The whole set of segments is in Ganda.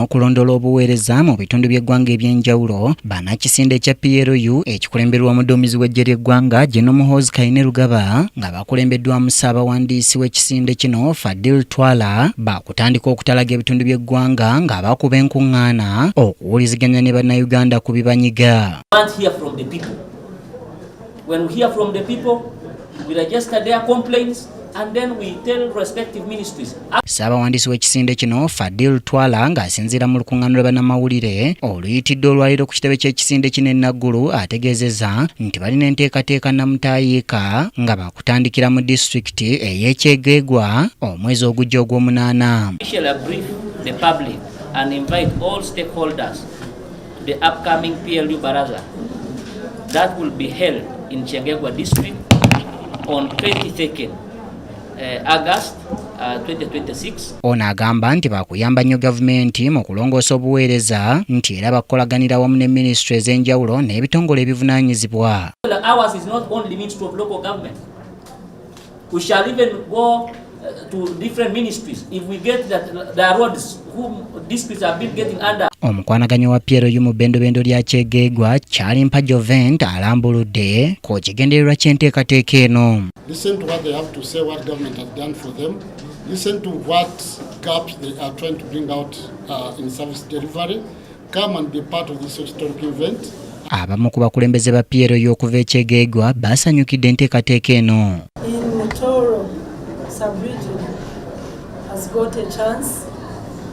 n'okulondola obuweereza mu bitundu by'eggwanga ebyenjawulo bannakisinde ekya PLU ekikulemberwa muduumizi w'eggye ly'eggwanga General Muhoozi Kainerugaba nga bakulembeddwamu ssaabawandiisi w'ekisinde kino Fadil Twala bakutandika okutalaga ebitundu by'eggwanga nga bakuba enkuŋŋaana okuwuliziganya ne bannayuganda ku bibanyiga. When we hear from the people, we register their complaints and then we tell respective ministries. Ssaabawandiisi w'ekisinde kino Fadil Twala ng'asinziira mu lukuŋŋaana lwa bannamawulire oluyitidde olwaliro ku kitebe ky'ekisinde kino e Naggulu ategeezezza nti balina enteekateeka nnamutaayiika nga bakutandikira mu disitulikiti ey'e Kyegegwa omwezi ogujja ogw'omunaana. We shall brief the public and invite all stakeholders to the upcoming PLU Baraza that will be held in Kyegegwa district on 22nd August 2026. Ono agamba nti bakuyamba nnyo gavumenti mu kulongoosa obuweereza nti era bakolaganira wamu ne minisitule ez'enjawulo n'ebitongole ebivunaanyizibwa. Ours is not only Ministry of Local Government. We shall even go to different ministries if we get that the roads whom districts have been getting under. Omukwanaganya wa PLU mu bbendobendo lya Kyegegwa Kyalimpa Jovent alambuludde ku kigendererwa ky'enteekateeka eno. Listen to what they have to say, what government has done for them. Listen to what gaps they are trying to bring out in service delivery. Come and be part of this historic event. Abamu ku bakulembeze ba PLU okuva e Kyegegwa basanyukidde enteekateeka eno. Sub-region has got a chance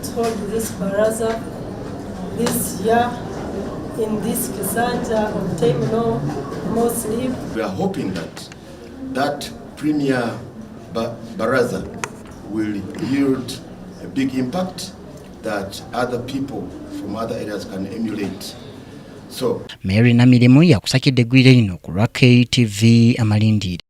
to hold this baraza this year in this Kisanja of Terminal mostly. We are hoping that premier baraza will yield a big impact that other people from other areas can emulate. So, Mary Namirimu yakusakidde eggwire lino ku lwa KTV Amalindira.